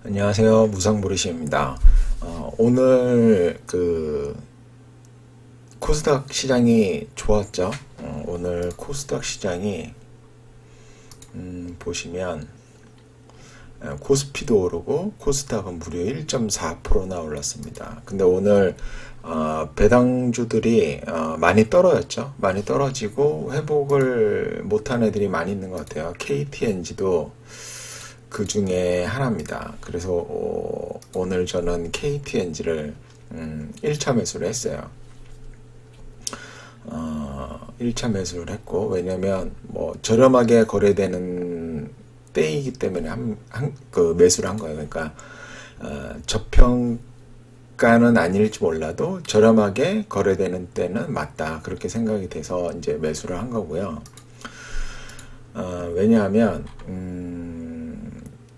안녕하세요. 무상브루시입니다. 오늘 코스닥 시장이 좋았죠. 오늘 코스닥 시장이 보시면 코스피도 오르고 코스닥은 무려 1.4%나 올랐습니다. 근데 오늘 배당주들이 많이 떨어졌죠. 많이 떨어지고 회복을 못한 애들이 많이 있는 것 같아요. KTNG도 그 중에 하나입니다. 그래서 오늘 저는 KTNG를 1차 매수를 했어요. 1차 매수를 했고, 왜냐면 뭐 저렴하게 거래되는 때이기 때문에 매수를 한 거예요. 그러니까 저평가는 아닐지 몰라도 저렴하게 거래되는 때는 맞다, 그렇게 생각이 돼서 이제 매수를 한 거고요. 왜냐하면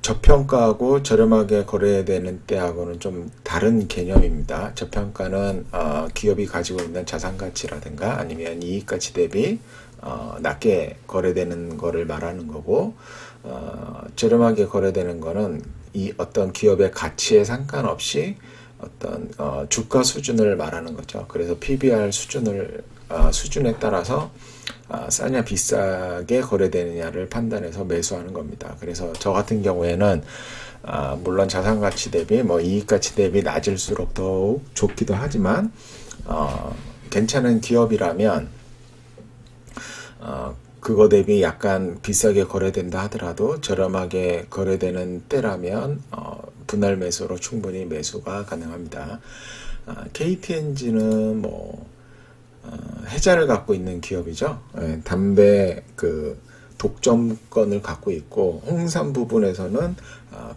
저평가하고 저렴하게 거래되는 때하고는 좀 다른 개념입니다. 저평가는 기업이 가지고 있는 자산 가치라든가 아니면 이익 가치 대비 낮게 거래되는 거를 말하는 거고, 저렴하게 거래되는 거는 이 어떤 기업의 가치에 상관없이 어떤 주가 수준을 말하는 거죠. 그래서 PBR 수준에 따라서 싸냐 비싸게 거래되느냐를 판단해서 매수하는 겁니다. 그래서 저 같은 경우에는 물론 자산가치 대비 뭐 이익가치 대비 낮을수록 더욱 좋기도 하지만 괜찮은 기업이라면 그거 대비 약간 비싸게 거래된다 하더라도 저렴하게 거래되는 때라면 분할 매수로 충분히 매수가 가능합니다. KTNG는 뭐 해자를 갖고 있는 기업이죠. 담배 독점권을 갖고 있고, 홍삼 부분에서는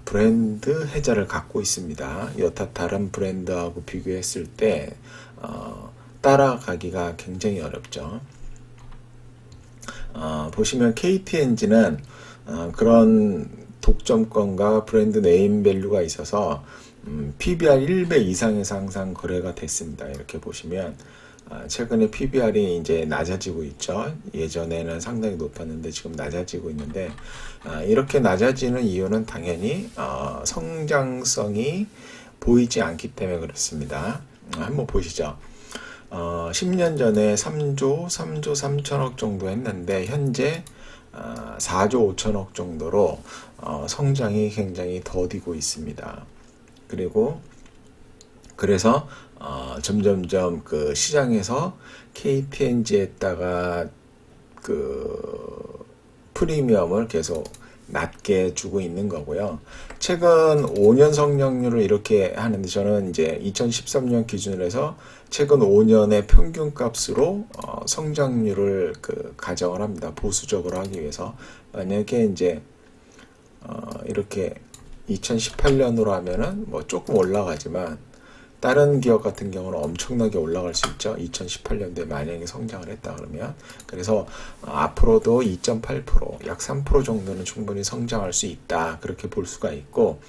브랜드 해자를 갖고 있습니다. 여타 다른 브랜드하고 비교했을 때 따라가기가 굉장히 어렵죠. 보시면 KTNG는 그런 독점권과 브랜드 네임 밸류가 있어서 PBR 1배 이상에서 항상 거래가 됐습니다. 이렇게 보시면 최근에 PBR이 이제 낮아지고 있죠. 예전에는 상당히 높았는데 지금 낮아지고 있는데, 이렇게 낮아지는 이유는 당연히 성장성이 보이지 않기 때문에 그렇습니다. 한번 보시죠. 10년 전에 3조 3천억 정도 했는데 현재 4조 5천억 정도로 성장이 굉장히 더디고 있습니다. 그래서 점점점 그 시장에서 KTNG에다가 프리미엄을 계속 낮게 주고 있는 거고요. 최근 5년 성장률을 이렇게 하는데, 저는 이제 2013년 기준으로 해서 최근 5년의 평균 값으로 성장률을 가정을 합니다. 보수적으로 하기 위해서. 만약에 이제 이렇게 2018년으로 하면은 뭐 조금 올라가지만 다른 기업 같은 경우는 엄청나게 올라갈 수 있죠. 2018년도에 만약에 성장을 했다 그러면. 그래서 앞으로도 2.8%, 약 3% 정도는 충분히 성장할 수 있다, 그렇게 볼 수가 있고,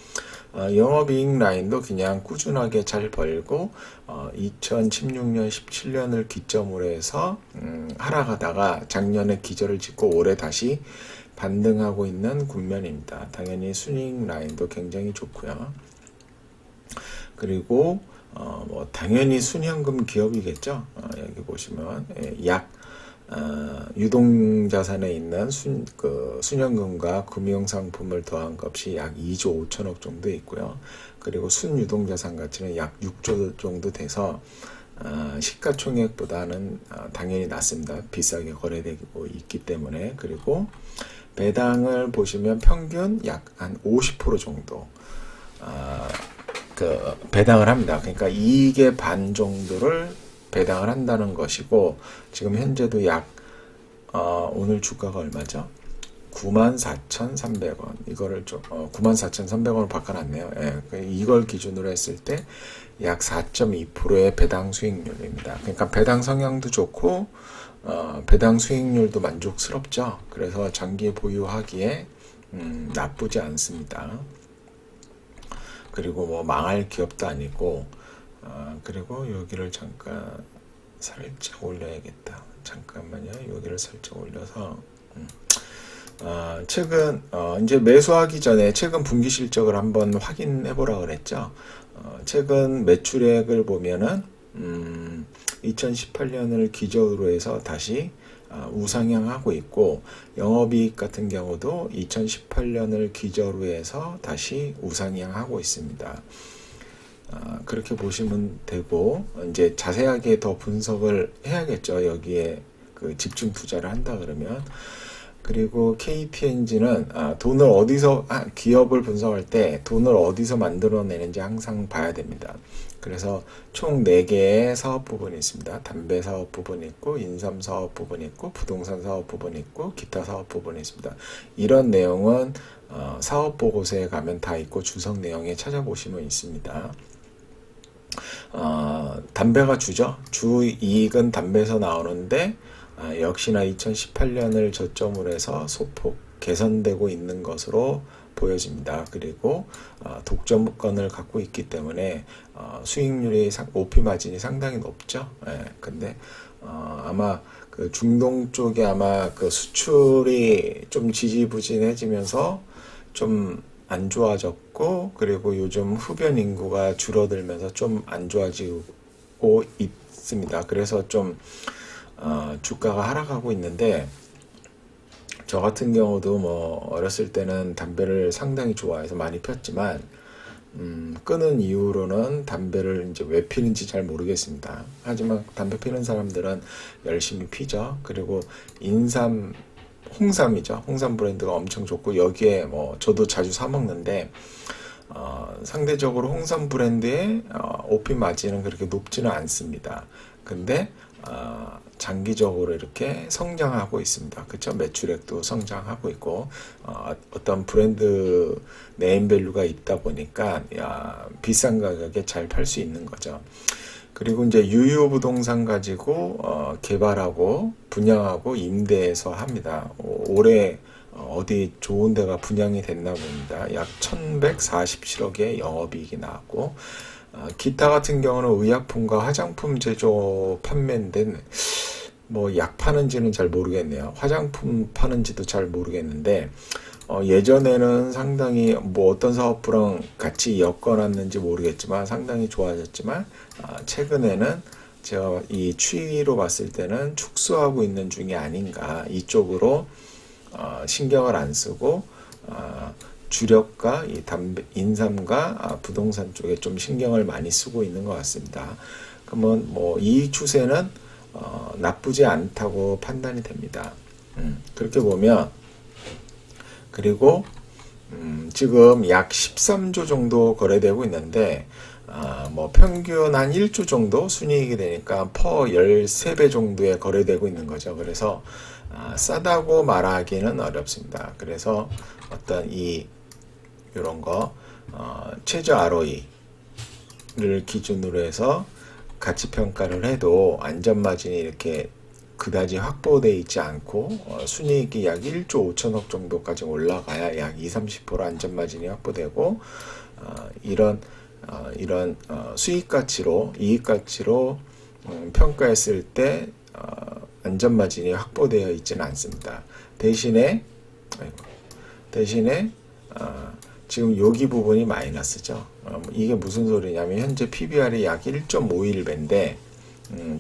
영업이익 라인도 그냥 꾸준하게 잘 벌고 2016년, 17년을 기점으로 해서 하락하다가 작년에 기저를 짓고 올해 다시 반등하고 있는 국면입니다. 당연히 순이익 라인도 굉장히 좋고요. 그리고 뭐 당연히 순현금 기업이겠죠. 여기 보시면 약 유동자산에 있는 순현금과 금융상품을 더한 값이 약 2조 5천억 정도 있고요. 그리고 순유동자산 가치는 약 6조 정도 돼서 시가총액보다는 당연히 낮습니다. 비싸게 거래되고 있기 때문에. 그리고 배당을 보시면 평균 약 한 50% 정도 배당을 합니다. 그러니까 이익의 반 정도를 배당을 한다는 것이고, 지금 현재도 약 오늘 주가가 얼마죠? 94,300원. 이거를 94,300원을 바꿔놨네요. 예, 이걸 기준으로 했을 때 약 4.2%의 배당 수익률입니다. 그러니까 배당 성향도 좋고 배당 수익률도 만족스럽죠. 그래서 장기 보유하기에 나쁘지 않습니다. 그리고 뭐 망할 기업도 아니고, 그리고 여기를 잠깐 살짝 올려야겠다. 잠깐만요. 여기를 살짝 올려서 최근 이제 매수하기 전에 최근 분기 실적을 한번 확인해 보라 그랬죠. 최근 매출액을 보면은 2018년을 기저로 해서 다시 우상향하고 있고, 영업이익 같은 경우도 2018년을 기저로 해서 다시 우상향하고 있습니다. 그렇게 보시면 되고, 이제 자세하게 더 분석을 해야겠죠. 여기에 그 집중 투자를 한다 그러면. 그리고 KTNG는 돈을 어디서, 기업을 분석할 때 돈을 어디서 만들어내는지 항상 봐야 됩니다. 그래서 총 4개의 사업 부분이 있습니다. 담배 사업 부분이 있고, 인삼 사업 부분이 있고, 부동산 사업 부분이 있고, 기타 사업 부분이 있습니다. 이런 내용은 사업 보고서에 가면 다 있고, 주석 내용에 찾아보시면 있습니다. 담배가 주죠. 주 이익은 담배에서 나오는데, 역시나 2018년을 저점으로 해서 소폭 개선되고 있는 것으로 보여집니다. 그리고 독점권을 갖고 있기 때문에 수익률이 OP 마진이 상당히 높죠. 근데 아마 그 중동 쪽에 아마 그 수출이 좀 지지부진해지면서 좀 안 좋아졌고, 그리고 요즘 흡연 인구가 줄어들면서 좀 안 좋아지고 있습니다. 그래서 좀 주가가 하락하고 있는데, 저 같은 경우도 뭐 어렸을 때는 담배를 상당히 좋아해서 많이 폈지만 끊은 이후로는 담배를 이제 왜 피는지 잘 모르겠습니다. 하지만 담배 피는 사람들은 열심히 피죠. 그리고 인삼, 홍삼이죠. 홍삼 브랜드가 엄청 좋고, 여기에 뭐 저도 자주 사 먹는데 상대적으로 홍삼 브랜드의 OP 마진은 그렇게 높지는 않습니다. 근데 장기적으로 이렇게 성장하고 있습니다. 그렇죠? 매출액도 성장하고 있고, 어떤 브랜드 네임밸류가 있다 보니까 비싼 가격에 잘 팔 수 있는 거죠. 그리고 이제 유효부동산 가지고 개발하고 분양하고 임대해서 합니다. 올해 어디 좋은 데가 분양이 됐나 봅니다. 약 1147억의 영업이익이 나왔고, 기타 같은 경우는 의약품과 화장품 제조 판매인데, 뭐 약 파는지는 잘 모르겠네요. 화장품 파는지도 잘 모르겠는데, 예전에는 상당히 뭐 어떤 사업부랑 같이 엮어놨는지 모르겠지만 상당히 좋아졌지만, 최근에는 제가 이 추이로 봤을 때는 축소하고 있는 중이 아닌가. 이쪽으로 신경을 안 쓰고 주력과 이 담배, 인삼과 부동산 쪽에 좀 신경을 많이 쓰고 있는 것 같습니다. 그러면 뭐 이 추세는 나쁘지 않다고 판단이 됩니다. 그렇게 보면, 그리고 지금 약 13조 정도 거래되고 있는데, 뭐 평균 한 1조 정도 순이익이 되니까 퍼 13배 정도에 거래되고 있는 거죠. 그래서 싸다고 말하기는 어렵습니다. 그래서 어떤 이런 거 최저 ROE를 기준으로 해서 가치 평가를 해도 안전 마진이 이렇게 그다지 확보되어 있지 않고, 순이익이 약 1조 5천억 정도까지 올라가야 약 20-30% 안전 마진이 확보되고, 이런 수익 가치로, 이익 가치로 평가했을 때 안전 마진이 확보되어 있지는 않습니다. 대신에 지금 여기 부분이 마이너스죠. 이게 무슨 소리냐면, 현재 PBR이 약 1.51배인데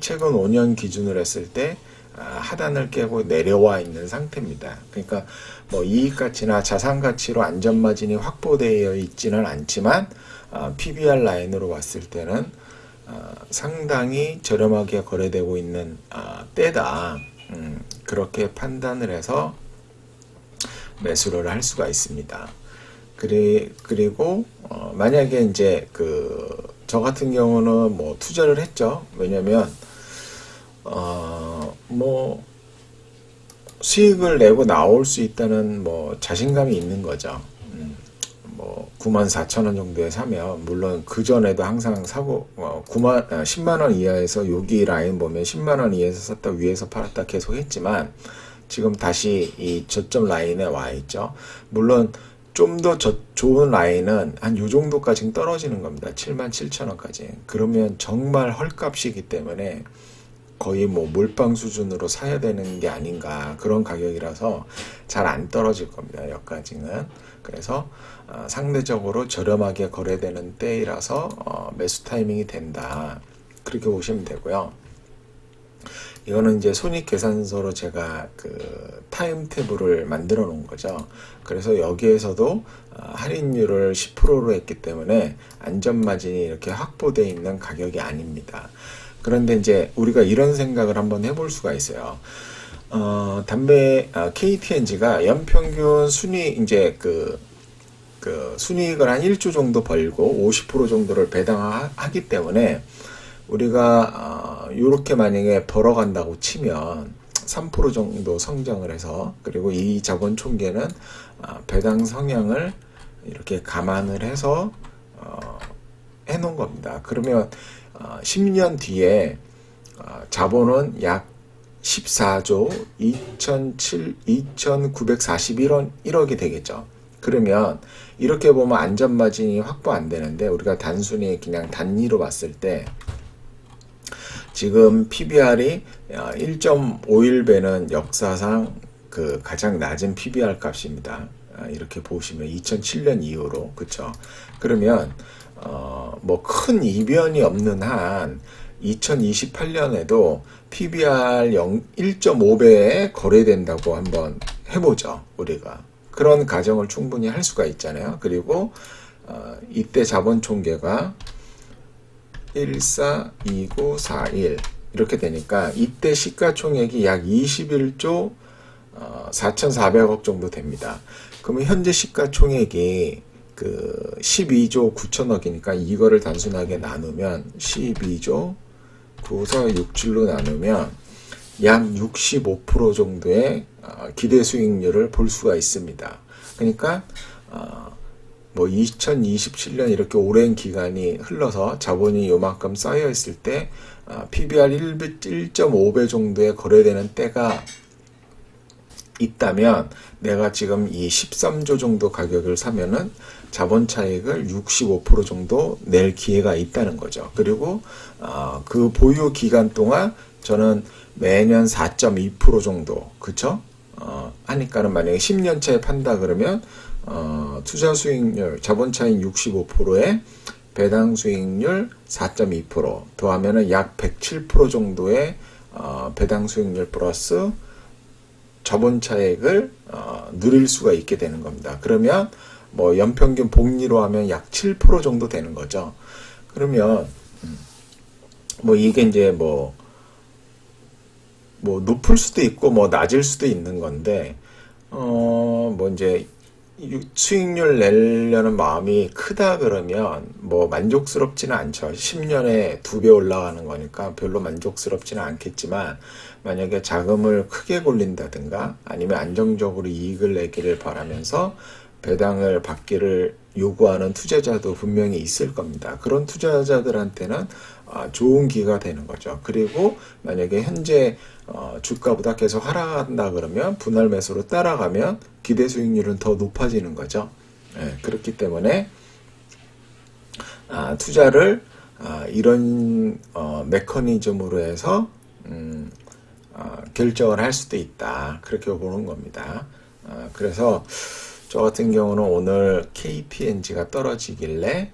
최근 5년 기준으로 했을 때 하단을 깨고 내려와 있는 상태입니다. 그러니까 뭐 이익 가치나 자산 가치로 안전 마진이 확보되어 있지는 않지만 PBR 라인으로 봤을 때는 상당히 저렴하게 거래되고 있는 때다. 그렇게 판단을 해서 매수를 할 수가 있습니다. 그리고 만약에 이제 저 같은 경우는 뭐 투자를 했죠. 왜냐면 뭐 수익을 내고 나올 수 있다는 뭐 자신감이 있는 거죠. 뭐 94,000원 정도에 사면, 물론 그 전에도 항상 사고 10만 원 이하에서, 여기 라인 보면 10만 원 이하에서 샀다 위에서 팔았다 계속 했지만 지금 다시 이 저점 라인에 와 있죠. 물론 좀 더 좋은 라인은 한 요 정도까지 떨어지는 겁니다. 77,000원까지. 그러면 정말 헐값이기 때문에 거의 뭐 몰빵 수준으로 사야 되는 게 아닌가 그런 가격이라서 잘 안 떨어질 겁니다. 여기까지는. 그래서 상대적으로 저렴하게 거래되는 때이라서 매수 타이밍이 된다. 그렇게 보시면 되고요. 이거는 이제 손익계산서로 제가 그 타임테이블을 만들어 놓은 거죠. 그래서 여기에서도 할인율을 10%로 했기 때문에 안전마진이 이렇게 확보되어 있는 가격이 아닙니다. 그런데 이제 우리가 이런 생각을 한번 해볼 수가 있어요. KTNG가 연평균 순이익, 이제 그 순이익을 한 1조 정도 벌고 50% 정도를 배당하기 때문에 우리가 이렇게 만약에 벌어간다고 치면 3% 정도 성장을 해서, 그리고 이 자본 총계는 배당 성향을 이렇게 감안을 해서 해놓은 겁니다. 그러면 10년 뒤에 자본은 약 14조 2,941억이 되겠죠. 그러면 이렇게 보면 안전마진이 확보 안 되는데, 우리가 단순히 그냥 단위로 봤을 때 지금 PBR이 1.51배는 역사상 그 가장 낮은 PBR 값입니다. 이렇게 보시면 2007년 이후로, 그쵸? 그러면 뭐 큰 이변이 없는 한 2028년에도 PBR 1.5배에 거래된다고 한번 해보죠, 우리가. 그런 가정을 충분히 할 수가 있잖아요. 그리고 이때 자본 총계가 142941 이렇게 되니까 이때 시가총액이 약 21조 4,400억 정도 됩니다. 그러면 현재 시가총액이 그 12조 9천억이니까 이거를 단순하게 나누면 12조 9서67로 나누면 약 65% 정도의 기대 수익률을 볼 수가 있습니다. 그러니까 뭐 2027년 이렇게 오랜 기간이 흘러서 자본이 요만큼 쌓여 있을 때 PBR 1.5배 정도에 거래되는 때가 있다면, 내가 지금 이 13조 정도 가격을 사면은 자본 차익을 65% 정도 낼 기회가 있다는 거죠. 그리고 그 보유 기간 동안 저는 매년 4.2% 정도, 그쵸? 하니까는 만약에 10년차에 판다 그러면 투자 수익률, 자본 차익 65%에 배당 수익률 4.2% 더하면은 약 107% 정도의 배당 수익률 플러스 자본 차익을 누릴 수가 있게 되는 겁니다. 그러면 뭐 연평균 복리로 하면 약 7% 정도 되는 거죠. 그러면 뭐 이게 이제 뭐 높을 수도 있고 뭐 낮을 수도 있는 건데, 뭐 이제 수익률 내려는 마음이 크다 그러면 뭐 만족스럽지는 않죠. 10년에 2배 올라가는 거니까 별로 만족스럽지는 않겠지만, 만약에 자금을 크게 굴린다든가 아니면 안정적으로 이익을 내기를 바라면서 배당을 받기를 요구하는 투자자도 분명히 있을 겁니다. 그런 투자자들한테는 좋은 기회가 되는 거죠. 그리고 만약에 현재 주가보다 계속 하락한다 그러면 분할 매수로 따라가면 기대 수익률은 더 높아지는 거죠. 그렇기 때문에 투자를 이런 메커니즘으로 해서 결정을 할 수도 있다, 그렇게 보는 겁니다. 그래서 저 같은 경우는 오늘 KTNG가 떨어지길래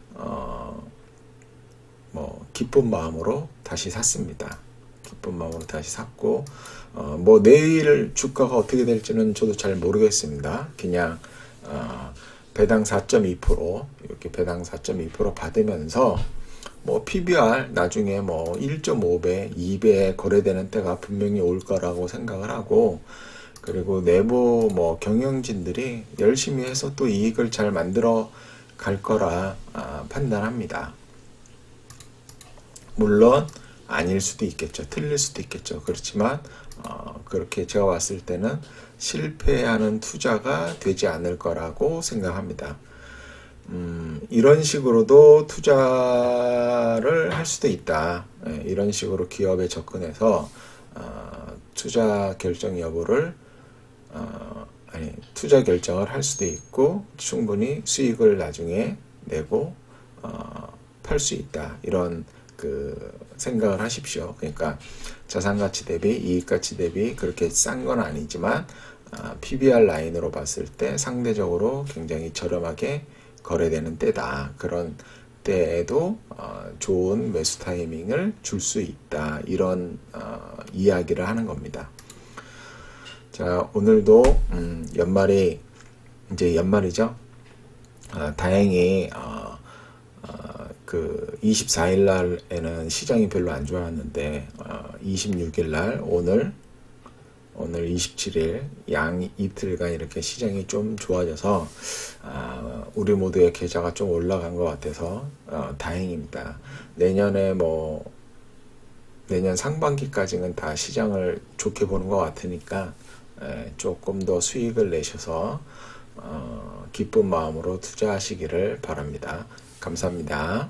뭐 기쁜 마음으로 다시 샀습니다. 기쁜 마음으로 다시 샀고, 뭐 내일 주가가 어떻게 될지는 저도 잘 모르겠습니다. 그냥 배당 4.2% 이렇게 배당 4.2% 받으면서 뭐 PBR 나중에 뭐 1.5배, 2배에 거래되는 때가 분명히 올 거라고 생각을 하고, 그리고 내부 뭐 경영진들이 열심히 해서 또 이익을 잘 만들어 갈 거라 판단합니다. 물론 아닐 수도 있겠죠. 틀릴 수도 있겠죠. 그렇지만 그렇게 제가 봤을 때는 실패하는 투자가 되지 않을 거라고 생각합니다. 이런 식으로도 투자를 할 수도 있다. 이런 식으로 기업에 접근해서 투자 결정 여부를 투자 결정을 할 수도 있고, 충분히 수익을 나중에 내고 팔 수 있다. 이런 그 생각을 하십시오. 그러니까 자산가치 대비 이익가치 대비 그렇게 싼 건 아니지만 PBR 라인으로 봤을 때 상대적으로 굉장히 저렴하게 거래되는 때다. 그런 때에도 좋은 매수 타이밍을 줄 수 있다. 이런 이야기를 하는 겁니다. 자, 오늘도 연말이 이제 연말이죠. 다행히 그 24일 날에는 시장이 별로 안 좋았는데 26일 날 오늘 27일 양 이틀간 이렇게 시장이 좀 좋아져서 우리 모두의 계좌가 좀 올라간 것 같아서 다행입니다. 내년 상반기까지는 다 시장을 좋게 보는 것 같으니까 조금 더 수익을 내셔서 기쁜 마음으로 투자하시기를 바랍니다. 감사합니다.